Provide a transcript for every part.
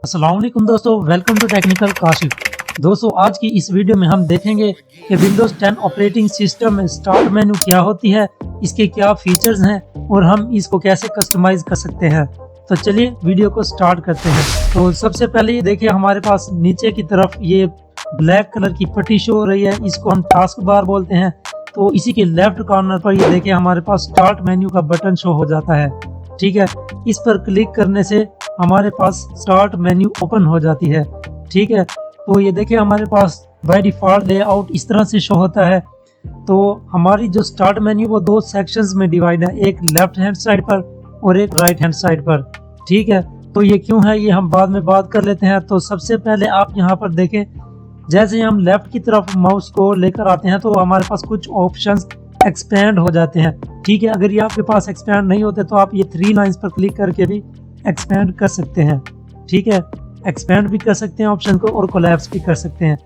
अस्सलाम वालेकुम दोस्तों, वेलकम टू टेक्निकल काशिफ। दोस्तों आज की इस वीडियो में हम देखेंगे कि विंडोज़ 10 ऑपरेटिंग सिस्टम में स्टार्ट मेन्यू क्या होती है, इसके क्या फीचर्स हैं और हम इसको कैसे कस्टमाइज कर सकते हैं। तो चलिए वीडियो को स्टार्ट करते हैं। तो सबसे पहले ये देखिए हमारे पास नीचे की तरफ ये ब्लैक कलर की पट्टी शो हो रही है, इसको हम टास्क बार बोलते हैं। तो इसी के लेफ्ट कॉर्नर पर ये देखिए हमारे पास स्टार्ट मेन्यू का बटन शो हो जाता है। ठीक है, इस पर क्लिक करने से हमारे पास स्टार्ट मेन्यू ओपन हो जाती है। ठीक है, तो ये देखिए हमारे पास बाय डिफॉल्ट लेआउट इस तरह से शो होता है। तो हमारी जो स्टार्ट मेन्यू वो दो सेक्शंस में डिवाइड है, एक लेफ्ट हैंड साइड पर और एक राइट हैंड साइड पर। ठीक है, तो ये क्यों है ये हम बाद में बात कर लेते हैं। तो सबसे पहले आप यहाँ पर देखें, जैसे ही हम लेफ्ट की तरफ माउस को लेकर आते हैं तो हमारे पास कुछ ऑप्शंस एक्सपेंड हो जाते हैं। ठीक है, अगर ये आपके पास एक्सपेंड नहीं होते तो आप ये 3 लाइंस पर क्लिक करके भी एक्सपेंड कर सकते हैं। ठीक है, एक्सपेंड भी कर सकते हैं ऑप्शन को और कोलैप्स भी कर सकते हैं।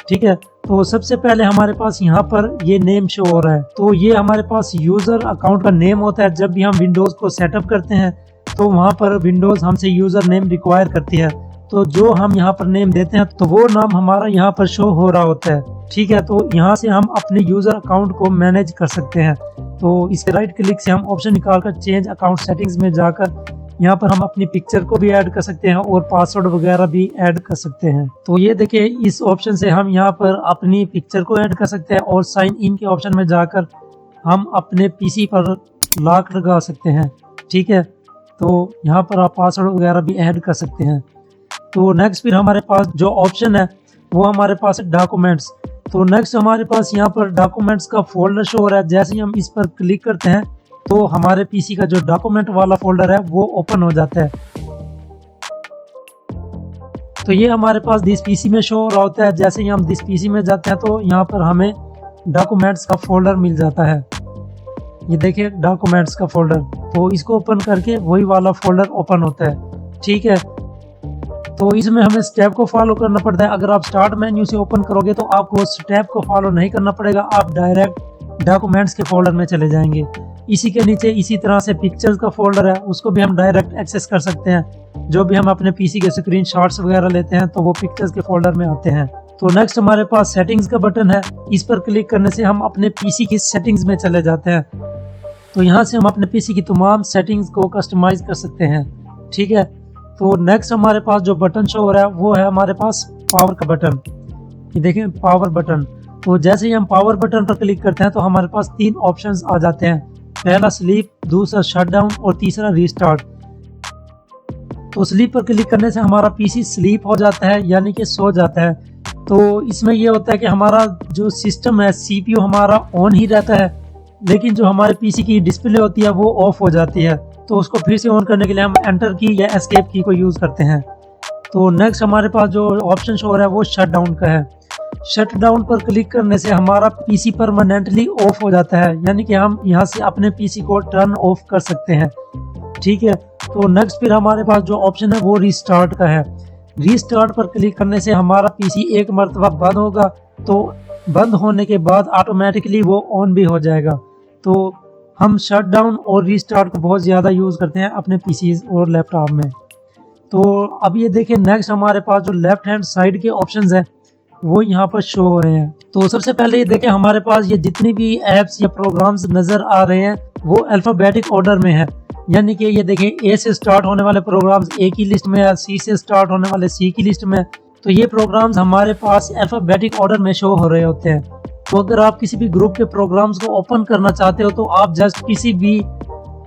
ठीक है, तो सबसे पहले हमारे पास यहाँ पर ये नेम शो हो रहा है। तो ये हमारे पास यूजर अकाउंट का नेम होता है। जब भी हम विंडोज को सेटअप करते हैं तो वहाँ पर विंडोज हमसे यूजर नेम रिक्वायर करती है। तो जो हम यहाँ पर नेम देते हैं तो वो नाम हमारा यहाँ पर शो हो रहा होता है। ठीक है, तो यहाँ से हम अपने यूजर अकाउंट को मैनेज कर सकते हैं। तो इसके राइट क्लिक से हम ऑप्शन निकालकर चेंज अकाउंट सेटिंग्स में जाकर यहाँ पर हम अपनी पिक्चर को भी ऐड कर सकते हैं और पासवर्ड वगैरह भी ऐड कर सकते हैं। तो ये देखिए इस ऑप्शन से हम यहाँ पर अपनी पिक्चर को ऐड कर सकते हैं और साइन इन के ऑप्शन में जाकर हम अपने पीसी पर लॉक लगा सकते हैं। ठीक है, तो यहाँ पर आप पासवर्ड वगैरह भी ऐड कर सकते हैं। तो नेक्स्ट फिर हमारे पास जो ऑप्शन है वो हमारे पास है डॉक्यूमेंट्स। तो नेक्स्ट हमारे पास यहाँ पर डॉक्यूमेंट्स का फोल्डर शो हो रहा है। जैसे ही हम इस पर क्लिक करते हैं तो हमारे पीसी का जो डॉक्यूमेंट वाला फोल्डर है वो ओपन हो जाता है। तो ये हमारे पास दिस पीसी में शो हो रहा होता है। जैसे ही हम दिस पीसी में जाते हैं तो यहाँ पर हमें डॉक्यूमेंट्स का फोल्डर मिल जाता है। ये देखिए डॉक्यूमेंट्स का फोल्डर, तो इसको ओपन करके वही वाला फोल्डर ओपन होता है। ठीक है, तो इसमें हमें स्टेप को फॉलो करना पड़ता है। अगर आप स्टार्ट मेन्यू से ओपन करोगे तो आपको स्टेप को फॉलो नहीं करना पड़ेगा, आप डायरेक्ट डॉक्यूमेंट्स के फोल्डर में चले जाएंगे। इसी के नीचे इसी तरह से पिक्चर्स का फोल्डर है, उसको भी हम डायरेक्ट एक्सेस कर सकते हैं। जो भी हम अपने पीसी के स्क्रीन शॉट्स वगैरह लेते हैं तो वो पिक्चर्स के फोल्डर में आते हैं। तो नेक्स्ट हमारे पास सेटिंग्स का बटन है, इस पर क्लिक करने से हम अपने पीसी की सेटिंग्स में चले जाते हैं। तो यहाँ से हम अपने पीसी की तमाम सेटिंग्स को कस्टमाइज कर सकते हैं। ठीक है, तो नेक्स्ट हमारे पास जो बटन शो हो रहा है वो है हमारे पास पावर का बटन। ये देखें पावर बटन। तो जैसे ही हम पावर बटन पर क्लिक करते हैं तो हमारे पास 3 ऑप्शंस आ जाते हैं। पहला स्लीप, दूसरा शटडाउन और तीसरा रीस्टार्ट। तो स्लीप पर क्लिक करने से हमारा पीसी स्लीप हो जाता है, यानी कि सो जाता है। तो इसमें यह होता है कि हमारा जो सिस्टम है सीपीयू हमारा ऑन ही रहता है, लेकिन जो हमारे पीसी की डिस्प्ले होती है वो ऑफ हो जाती है। तो उसको फिर से ऑन करने के लिए हम एंटर की या एस्केप की को यूज करते हैं। तो नेक्स्ट हमारे पास जो ऑप्शन शो हो रहा है वो शट डाउन का है। शट डाउन पर क्लिक करने से हमारा पीसी परमानेंटली ऑफ हो जाता है, यानी कि हम यहाँ से अपने पीसी को टर्न ऑफ कर सकते हैं। ठीक है, तो नेक्स्ट फिर हमारे पास जो ऑप्शन है वो रीस्टार्ट का है। रीस्टार्ट पर क्लिक करने से हमारा पीसी एक मरतबा बंद होगा, तो बंद होने के बाद ऑटोमेटिकली वो ऑन भी हो जाएगा। तो हम शट डाउन और रीस्टार्ट को बहुत ज़्यादा यूज़ करते हैं अपने पीसीज और लैपटॉप में। तो अब ये देखें नेक्स्ट हमारे पास जो लेफ्ट हैंड साइड के ऑप्शंस हैं वो यहाँ पर शो हो रहे हैं। तो सबसे पहले ये देखें हमारे पास ये जितनी भी ऐप्स या प्रोग्राम्स नज़र आ रहे हैं वो अल्फ़ाबेटिक ऑर्डर में है, यानी कि ये देखें ए से स्टार्ट होने वाले प्रोग्राम्स ए की लिस्ट में है, सी से स्टार्ट होने वाले सी की लिस्ट में। तो ये प्रोग्राम्स हमारे पास अल्फ़ाबेटिक ऑर्डर में शो हो रहे होते हैं। तो अगर आप किसी भी ग्रुप के प्रोग्राम्स को ओपन करना चाहते हो तो आप जस्ट किसी भी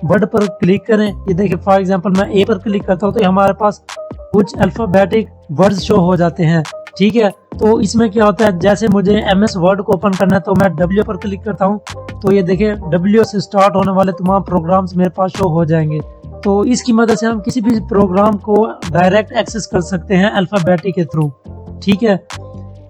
वर्ड पर क्लिक करें। ये देखिए फॉर एग्जांपल मैं ए पर क्लिक करता हूँ तो हमारे पास कुछ अल्फ़ाबेटिक वर्ड्स शो हो जाते हैं। ठीक है, तो इसमें क्या होता है, जैसे मुझे एमएस वर्ड को ओपन करना है तो मैं डब्ल्यू पर क्लिक करता हूँ तो ये देखिए डब्ल्यू से स्टार्ट होने वाले तमाम प्रोग्राम्स मेरे पास शो हो जाएंगे। तो इसकी मदद से हम किसी भी प्रोग्राम को डायरेक्ट एक्सेस कर सकते हैं अल्फ़ाबेटिक के थ्रू। ठीक है,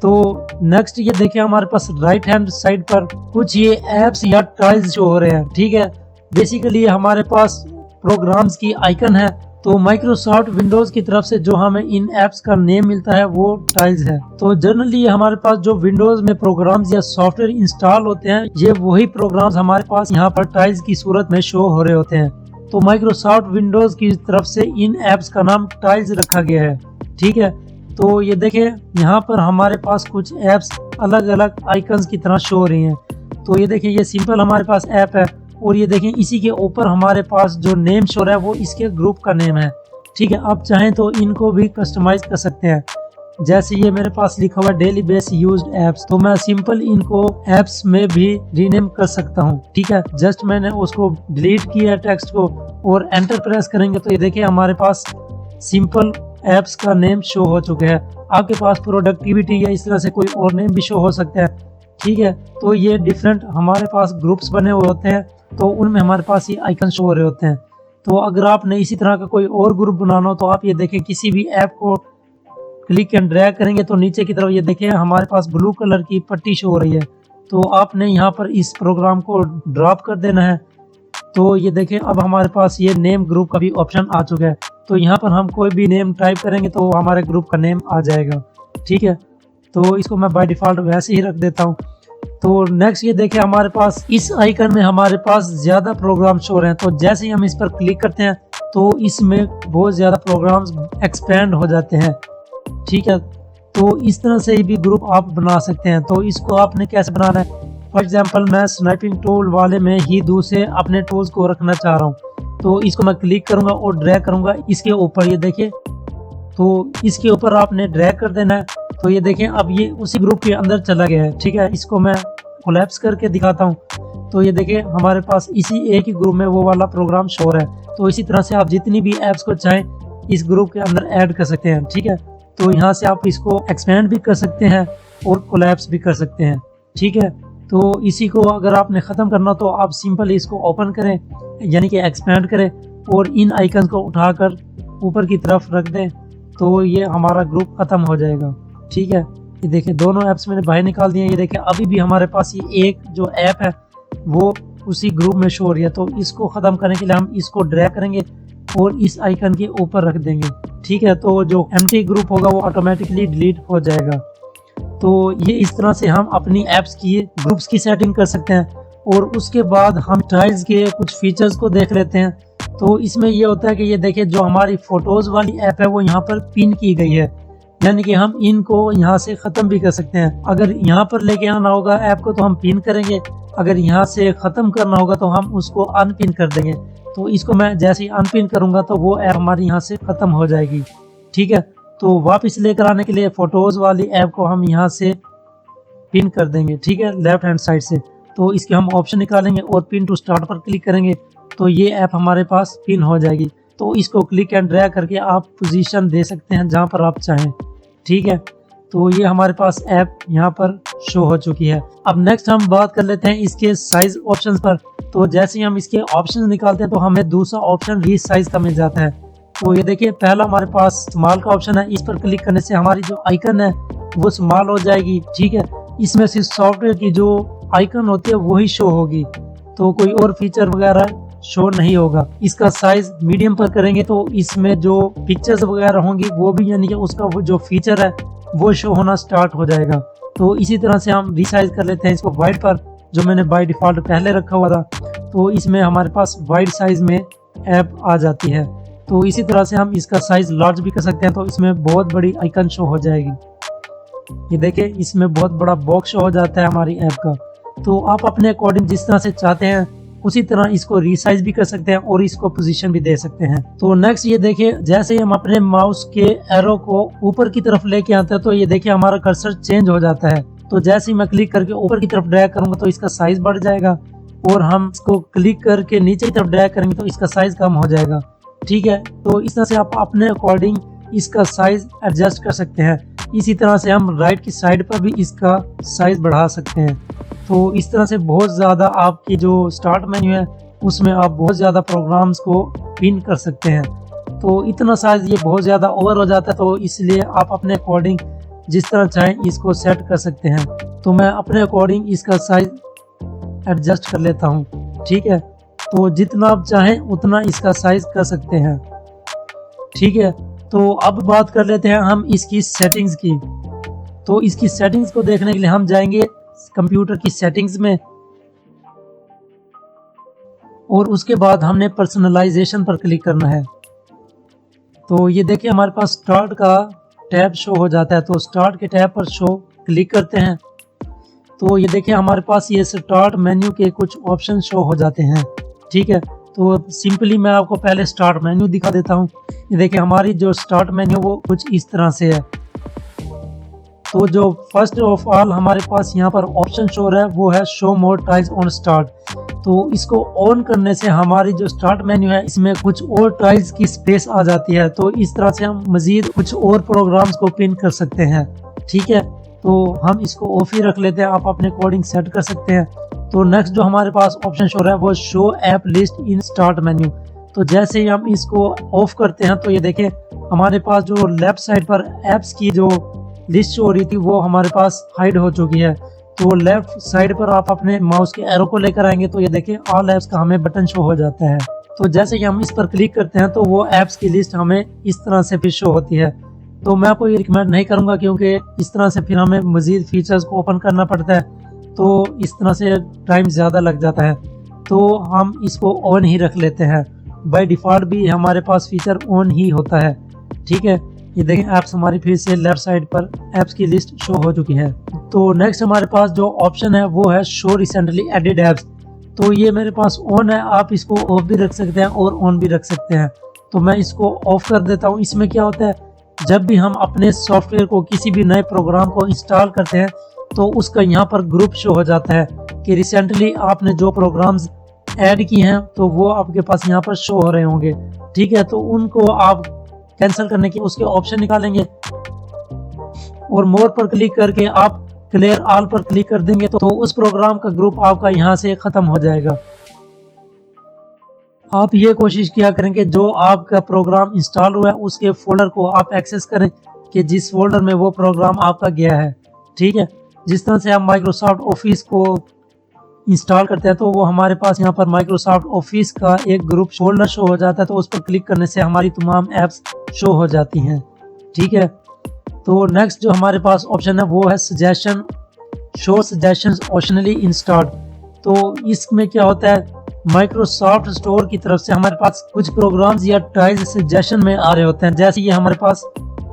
तो नेक्स्ट ये देखिए हमारे पास राइट हैंड साइड पर कुछ ये ऐप्स या टाइल्स शो हो रहे हैं। ठीक है, बेसिकली हमारे पास प्रोग्राम्स की आइकन है। तो माइक्रोसॉफ्ट विंडोज की तरफ से जो हमें इन ऐप्स का नेम मिलता है वो टाइल्स है। तो जनरली हमारे पास जो विंडोज में प्रोग्राम्स या सॉफ्टवेयर इंस्टॉल होते हैं ये वही प्रोग्राम्स हमारे पास यहाँ पर टाइल्स की सूरत में शो हो रहे होते हैं। तो माइक्रोसॉफ्ट विंडोज की तरफ से इन ऐप्स का नाम टाइल्स रखा गया है। ठीक है। तो ये देखिए यहाँ पर हमारे पास कुछ ऐप्स अलग अलग आइकन्स की तरह शो हो रही हैं। तो ये देखिए ये सिंपल हमारे पास ऐप है और ये देखिए इसी के ऊपर हमारे पास जो नेम शो रहा है वो इसके ग्रुप का नेम है। ठीक है, आप चाहें तो इनको भी कस्टमाइज कर सकते हैं। जैसे ये मेरे पास लिखा हुआ है डेली बेस यूज्ड एप्स, तो मैं सिंपल इनको एप्स में भी रीनेम कर सकता हूँ। ठीक है, जस्ट मैंने उसको डिलीट किया टेक्स्ट को और एंटर प्रेस करेंगे तो ये देखिए हमारे पास सिंपल एप्स का नेम शो हो चुका है। आपके पास प्रोडक्टिविटी या इस तरह से कोई और नेम भी शो हो सकता है। ठीक है, तो ये डिफरेंट हमारे पास ग्रुप्स बने हुए होते हैं, तो उनमें हमारे पास ये आइकन शो हो रहे होते हैं। तो अगर आपने इसी तरह का कोई और ग्रुप बनाना हो तो आप ये देखें किसी भी ऐप को क्लिक एंड ड्रैग करेंगे तो नीचे की तरफ ये देखें हमारे पास ब्लू कलर की पट्टी शो हो रही है। तो आपने यहाँ पर इस प्रोग्राम को ड्रॉप कर देना है। तो ये देखें अब हमारे पास ये नेम ग्रुप का भी ऑप्शन आ चुका है। तो यहाँ पर हम कोई भी नेम टाइप करेंगे तो हमारे ग्रुप का नेम आ जाएगा। ठीक है, तो इसको मैं बाय डिफ़ॉल्ट वैसे ही रख देता हूँ। तो नेक्स्ट ये देखें हमारे पास इस आइकन में हमारे पास ज़्यादा प्रोग्राम शो हो रहे हैं। तो जैसे ही हम इस पर क्लिक करते हैं तो इसमें बहुत ज़्यादा प्रोग्राम्स एक्सपेंड हो जाते हैं। ठीक है, तो इस तरह से भी ग्रुप आप बना सकते हैं। तो इसको आपने कैसे बनाना है, फॉर एग्जांपल मैं स्नाइपिंग टूल वाले में ही दूसरे अपने टूल्स को रखना चाह रहा हूँ। तो इसको मैं क्लिक करूँगा और ड्रैग करूँगा इसके ऊपर, ये देखिए तो इसके ऊपर आपने ड्रैग कर देना है। तो ये देखें अब ये उसी ग्रुप के अंदर चला गया है। ठीक है, इसको मैं कोलैप्स करके दिखाता हूँ। तो ये देखिए हमारे पास इसी एक ही ग्रुप में वो वाला प्रोग्राम शो हो रहा है। तो इसी तरह से आप जितनी भी ऐप्स को चाहें इस ग्रुप के अंदर ऐड कर सकते हैं। ठीक है, तो यहाँ से आप इसको एक्सपेंड भी कर सकते हैं और कोलैप्स भी कर सकते हैं। ठीक है, तो इसी को अगर आपने ख़त्म करना तो आप सिंपल इसको ओपन करें यानी कि एक्सपेंड करें और इन आइकन को उठाकर ऊपर की तरफ रख दें तो ये हमारा ग्रुप ख़त्म हो जाएगा। ठीक है, ये देखिए दोनों ऐप्स मैंने बाहर निकाल दिए। ये देखिए अभी भी हमारे पास ये एक जो ऐप है वो उसी ग्रुप में शो हो रही है। तो इसको ख़त्म करने के लिए हम इसको ड्रैग करेंगे और इस आइकन के ऊपर रख देंगे। ठीक है, तो जो एम्प्टी ग्रुप होगा वो ऑटोमेटिकली डिलीट हो जाएगा। तो ये इस तरह से हम अपनी ऐप्स की ग्रुप्स की सेटिंग कर सकते हैं। और उसके बाद हम स्टाइल्स के कुछ फीचर्स को देख लेते हैं। तो इसमें ये होता है कि ये देखिए जो हमारी फ़ोटोज़ वाली ऐप है वो यहाँ पर पिन की गई है, यानी कि हम इनको यहाँ से ख़त्म भी कर सकते हैं। अगर यहाँ पर लेके आना होगा ऐप को तो हम पिन करेंगे, अगर यहाँ से ख़त्म करना होगा तो हम उसको अनपिन कर देंगे। तो इसको मैं जैसे ही अनपिन करूँगा तो वो ऐप हमारी यहाँ से ख़त्म हो जाएगी। ठीक है, तो वापस लेकर आने के लिए फ़ोटोज़ वाली ऐप को हम यहाँ से पिन कर देंगे। ठीक है, लेफ्ट हैंड साइड से। तो इसके हम ऑप्शन निकालेंगे और पिन टू स्टार्ट पर क्लिक करेंगे तो ये ऐप हमारे पास पिन हो जाएगी। तो इसको क्लिक एंड ड्रैग करके आप पोजीशन दे सकते हैं जहाँ पर आप चाहें। ठीक है, तो ये हमारे पास ऐप यहाँ पर शो हो चुकी है। अब नेक्स्ट हम बात कर लेते हैं इसके साइज ऑप्शंस पर। तो जैसे ही हम इसके ऑप्शंस निकालते हैं तो हमें दूसरा ऑप्शन रीसाइज का मिल जाता है। तो ये देखिए पहला हमारे पास स्मॉल का ऑप्शन है, इस पर क्लिक करने से हमारी जो आइकन है वो स्मॉल हो जाएगी। ठीक है, इसमें सिर्फ सॉफ्टवेयर की जो आइकन होती है वही शो होगी, तो कोई और फीचर वगैरह शो नहीं होगा। इसका साइज मीडियम पर करेंगे तो इसमें जो पिक्चर्स वगैरह होंगी वो भी यानी कि उसका वो जो फीचर है वो शो होना स्टार्ट हो जाएगा। तो इसी तरह से हम रिसाइज कर लेते हैं इसको वाइड पर, जो मैंने बाय डिफ़ॉल्ट पहले रखा हुआ था। तो इसमें हमारे पास वाइड साइज में ऐप आ जाती है। तो इसी तरह से हम इसका साइज लार्ज भी कर सकते हैं, तो इसमें बहुत बड़ी आइकन शो हो जाएगी। ये देखिए इसमें बहुत बड़ा बॉक्स शो हो जाता है हमारी ऐप का। तो आप अपने अकॉर्डिंग जिस तरह से चाहते हैं उसी तरह इसको रीसाइज भी कर सकते हैं और इसको पोजीशन भी दे सकते हैं। तो नेक्स्ट ये देखिए जैसे ही हम अपने माउस के एरो को ऊपर की तरफ लेके आते हैं तो ये देखिए हमारा कर्सर चेंज हो जाता है। तो जैसे ही मैं क्लिक करके ऊपर की तरफ ड्रैग करूंगा तो इसका साइज बढ़ जाएगा, और हम इसको क्लिक करके नीचे की तरफ ड्रैग करेंगे तो इसका साइज कम हो जाएगा। ठीक है, तो इस तरह से आप अपने अकॉर्डिंग इसका साइज एडजस्ट कर सकते हैं। इसी तरह से हम राइट की साइड पर भी इसका साइज बढ़ा सकते हैं। तो इस तरह से बहुत ज़्यादा आपकी जो स्टार्ट मेन्यू है उसमें आप बहुत ज़्यादा प्रोग्राम्स को पिन कर सकते हैं। तो इतना साइज ये बहुत ज़्यादा ओवर हो जाता है, तो इसलिए आप अपने अकॉर्डिंग जिस तरह चाहें इसको सेट कर सकते हैं। तो मैं अपने अकॉर्डिंग इसका साइज एडजस्ट कर लेता हूँ। ठीक है, तो जितना आप चाहें उतना इसका साइज कर सकते हैं। ठीक है, तो अब बात कर लेते हैं हम इसकी सेटिंग्स की। तो इसकी सेटिंग्स को देखने के लिए हम जाएंगे कंप्यूटर की सेटिंग्स में, और उसके बाद हमने पर्सनलाइजेशन पर क्लिक करना है। तो ये देखिए हमारे पास स्टार्ट का टैब शो हो जाता है। तो स्टार्ट के टैब पर शो क्लिक करते हैं तो ये देखिए हमारे पास ये स्टार्ट मेन्यू के कुछ ऑप्शन शो हो जाते हैं। ठीक है, तो सिंपली मैं आपको पहले स्टार्ट मेन्यू दिखा देता हूँ। ये देखिए हमारी जो स्टार्ट मेन्यू वो कुछ इस तरह से है। तो जो फर्स्ट ऑफ ऑल हमारे पास यहाँ पर ऑप्शन शो हो रहा है वो है show more tiles on start. तो इसको ऑन करने से हमारी जो स्टार्ट मेन्यू है इसमें कुछ और टाइल्स की स्पेस आ जाती है। तो इस तरह से हम मजीद कुछ और प्रोग्राम्स को पिन कर सकते हैं। ठीक है, तो हम इसको ऑफ ही रख लेते हैं, आप अपने अकॉर्डिंग सेट कर सकते हैं। तो नेक्स्ट जो हमारे पास ऑप्शन शो रहा है वो show app list in start menu. तो जैसे ही हम इसको ऑफ करते हैं तो ये देखें हमारे पास जो लेफ्ट साइड पर एप्स की जो लिस्ट शो हो रही थी वो हमारे पास हाइड हो चुकी है। तो लेफ्ट साइड पर आप अपने माउस के एरो को लेकर आएंगे तो ये देखें ऑल एप्स का हमें बटन शो हो जाता है। तो जैसे ही हम इस पर क्लिक करते हैं तो वो एप्स की लिस्ट हमें इस तरह से फिर शो होती है। तो मैं आपको ये रिकमेंड नहीं करूंगा क्योंकि इस तरह से फिर हमें मजीद फीचर्स को ओपन करना पड़ता है, तो इस तरह से टाइम ज़्यादा लग जाता है। तो हम इसको ऑन ही रख लेते हैं। बाय डिफ़ॉल्ट भी हमारे पास फीचर ऑन ही होता है। ठीक है, ये देखें ऐप्स हमारी फिर से लेफ्ट साइड पर ऐप्स की लिस्ट शो हो चुकी है। तो नेक्स्ट हमारे पास जो ऑप्शन है वो है शो रिसेंटली एडेड ऐप्स। तो ये मेरे पास ऑन है, आप इसको ऑफ भी रख सकते हैं और ऑन भी रख सकते हैं। तो मैं इसको ऑफ कर देता हूँ। इसमें क्या होता है, जब भी हम अपने सॉफ्टवेयर को किसी भी नए प्रोग्राम को इंस्टॉल करते हैं तो उसका यहाँ पर ग्रुप शो हो जाता है कि रिसेंटली आपने जो प्रोग्राम्स ऐड किए हैं तो वो आपके पास यहाँ पर शो हो रहे होंगे। ठीक है, तो उनको आप कैंसिल करने के उसके ऑप्शन निकालेंगे और मोर पर क्लिक करके आप क्लियर ऑल पर क्लिक कर देंगे तो उस प्रोग्राम का ग्रुप आपका यहाँ से खत्म हो जाएगा। आप ये कोशिश किया करें कि जो आपका प्रोग्राम इंस्टॉल हुआ है उसके फोल्डर को आप एक्सेस करें कि जिस फोल्डर में वो प्रोग्राम आपका गया है। ठीक है, जिस तरह से आप माइक्रोसॉफ्ट ऑफिस को इंस्टॉल करते हैं तो वो हमारे पास यहाँ पर माइक्रोसॉफ्ट ऑफिस का एक ग्रुप फोल्डर शो हो जाता है। तो उस पर क्लिक करने से हमारी तमाम ऐप्स शो हो जाती हैं। ठीक है, तो नेक्स्ट जो हमारे पास ऑप्शन है वो है suggestion, show suggestions optionally installed. तो इसमें क्या होता है, माइक्रोसॉफ्ट स्टोर की तरफ से हमारे पास कुछ प्रोग्राम्स या टाइल्स सजेशन में आ रहे होते हैं, जैसे ये हमारे पास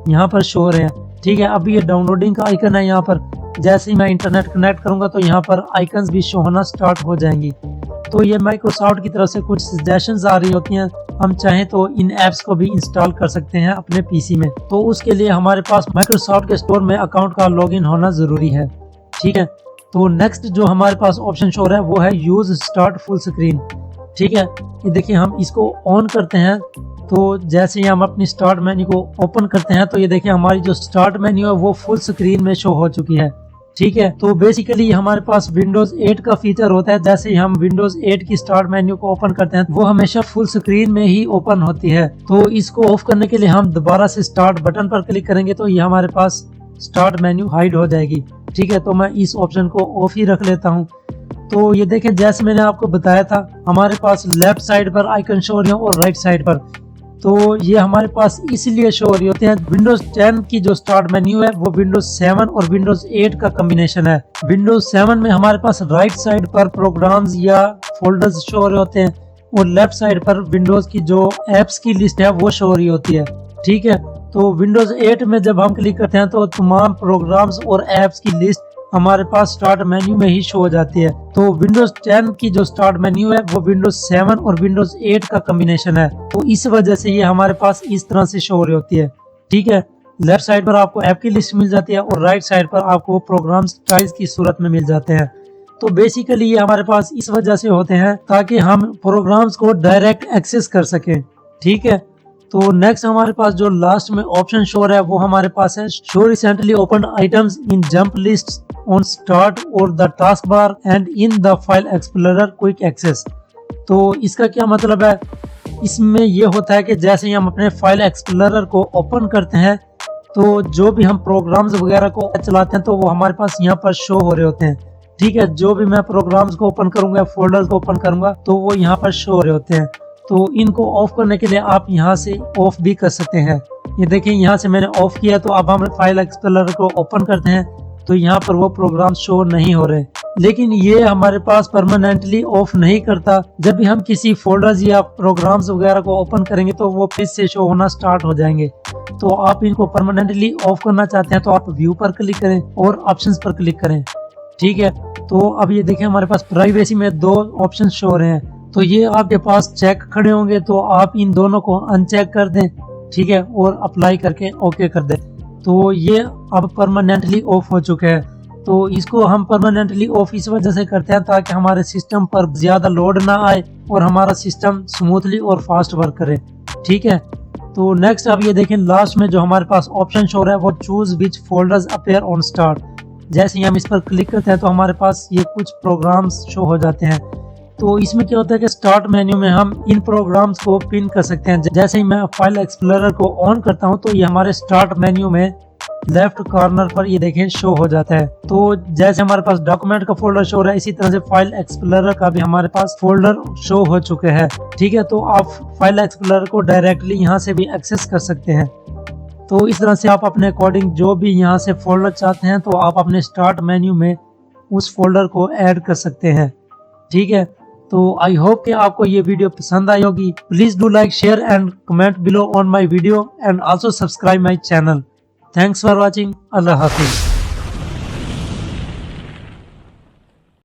यहाँ पर शो हो रहे हैं। ठीक है, अभी ये डाउनलोडिंग का आइकन है यहाँ पर, जैसे ही मैं इंटरनेट कनेक्ट करूंगा तो यहाँ पर आइकन्स भी शो होना स्टार्ट हो जाएंगी। तो ये माइक्रोसॉफ्ट की तरफ से कुछ सजेशंस आ रही होती हैं, हम चाहें तो इन ऐप्स को भी इंस्टॉल कर सकते हैं अपने पीसी में। तो उसके लिए हमारे पास माइक्रोसॉफ्ट के स्टोर में अकाउंट का लॉगिन होना जरूरी है। ठीक है, तो नेक्स्ट जो हमारे पास ऑप्शन शो रहा है वो है यूज स्टार्ट फुल स्क्रीन। ठीक है, ये देखिए हम इसको ऑन करते हैं तो जैसे ही हम अपनी स्टार्ट मेन्यू को ओपन करते हैं तो ये देखिए हमारी जो स्टार्ट मेन्यू है वो फुल स्क्रीन में शो हो चुकी है। ठीक है, तो बेसिकली हमारे पास विंडोज 8 का फीचर होता है, जैसे ही हम विंडोज 8 की स्टार्ट मेन्यू को ओपन करते हैं वो हमेशा फुल स्क्रीन में ही ओपन होती है। तो इसको ऑफ करने के लिए हम दोबारा से स्टार्ट बटन पर क्लिक करेंगे तो ये हमारे पास स्टार्ट मेन्यू हाइड हो जाएगी। ठीक है, तो मैं इस ऑप्शन को ऑफ ही रख लेता हूँ। तो ये देखें जैसे मैंने आपको बताया था हमारे पास लेफ्ट साइड पर आइकन शो हो रही है और राइट साइड पर, तो ये हमारे पास इसलिए शो हो रही होते हैं। विंडोज 10 की जो स्टार्ट मेन्यू है वो विंडोज 7 और विंडोज 8 का कॉम्बिनेशन है। विंडोज 7 में हमारे पास राइट साइड पर प्रोग्राम्स या फोल्डर्स शो हो रहे होते हैं और लेफ्ट साइड पर विंडोज की जो एप्स की लिस्ट है वो शो हो रही होती है। ठीक है, तो विंडोज 8 में जब हम क्लिक करते हैं तो तमाम प्रोग्राम्स और एप्स की लिस्ट हमारे पास स्टार्ट मेन्यू में ही शो हो जाती है। तो विंडोज 10 की जो स्टार्ट मेन्यू है वो विंडोज 7 और विंडोज 8 का कॉम्बिनेशन है, तो इस वजह से ये हमारे पास इस तरह से शो हो रही होती है। ठीक है, लेफ्ट साइड पर आपको ऐप की लिस्ट मिल जाती है और राइट साइड पर आपको प्रोग्राम्स टाइल्स की सूरत में मिल जाते हैं। तो बेसिकली ये हमारे पास इस वजह से होते हैं ताकि हम प्रोग्राम्स को डायरेक्ट एक्सेस कर सकें। ठीक है, तो नेक्स्ट हमारे पास जो लास्ट में ऑप्शन शो है वो हमारे पास है show recently opened items in jump list on start और the task bar and in the file explorer quick access. तो इसका क्या मतलब है, इसमें ये होता है कि जैसे ही हम अपने फाइल एक्सप्लोरर को ओपन करते हैं तो जो भी हम प्रोग्राम्स वगैरह को चलाते हैं तो वो हमारे पास यहाँ पर शो हो रहे होते हैं। ठीक है, जो भी मैं प्रोग्राम्स को ओपन करूंगा, फोल्डर्स को ओपन करूंगा तो वो यहाँ पर शो हो रहे होते हैं। तो इनको ऑफ करने के लिए आप यहाँ से ऑफ भी कर सकते हैं। ये देखिए यहाँ से मैंने ऑफ किया, तो अब हम फाइल एक्सप्लोरर को ओपन करते हैं तो यहाँ पर वो प्रोग्राम शो नहीं हो रहे। लेकिन ये हमारे पास परमानेंटली ऑफ नहीं करता। जब भी हम किसी फोल्डर्स या प्रोग्राम्स वगैरह को ओपन करेंगे तो वो फिर से शो होना स्टार्ट हो जाएंगे। तो आप इनको परमानेंटली ऑफ करना चाहते हैं तो आप व्यू पर क्लिक करें और ऑप्शंस पर क्लिक करें। ठीक है, तो अब ये देखें हमारे पास प्राइवेसी में 2 ऑप्शन शो हो रहे हैं। तो ये आपके पास चेक खड़े होंगे तो आप इन दोनों को अनचेक कर दें। ठीक है, और अप्लाई करके ओके कर दें। तो ये अब परमानेंटली ऑफ हो चुके हैं। तो इसको हम परमानेंटली ऑफ इस वजह से करते हैं ताकि हमारे सिस्टम पर ज्यादा लोड ना आए और हमारा सिस्टम स्मूथली और फास्ट वर्क करे। ठीक है, तो नेक्स्ट अब ये देखें लास्ट में जो हमारे पास ऑप्शन शो रहा है वो choose which folders appear on start. जैसे ही हम इस पर क्लिक करते हैं तो हमारे पास ये कुछ प्रोग्राम्स शो हो जाते हैं। तो इसमें क्या होता है कि स्टार्ट मेन्यू में हम इन प्रोग्राम्स को पिन कर सकते हैं। जैसे ही मैं फाइल एक्सप्लोरर को ऑन करता हूं तो ये हमारे स्टार्ट मेन्यू में लेफ्ट कॉर्नर पर ये देखें शो हो जाता है। तो जैसे हमारे पास डॉक्यूमेंट का फोल्डर शो हो रहा है इसी तरह से फाइल एक्सप्लोरर का भी हमारे पास फोल्डर शो हो चुके हैं। ठीक है, तो आप फाइल एक्सप्लोरर को डायरेक्टली यहाँ से भी एक्सेस कर सकते हैं। तो इस तरह से आप अपने अकॉर्डिंग जो भी यहाँ से फोल्डर चाहते हैं तो आप अपने स्टार्ट मेन्यू में उस फोल्डर को ऐड कर सकते हैं। ठीक है, तो आई होप कि आपको ये वीडियो पसंद आई होगी। Please do like, share and comment below on my video and also subscribe my channel. Thanks for watching. Allah Hafiz.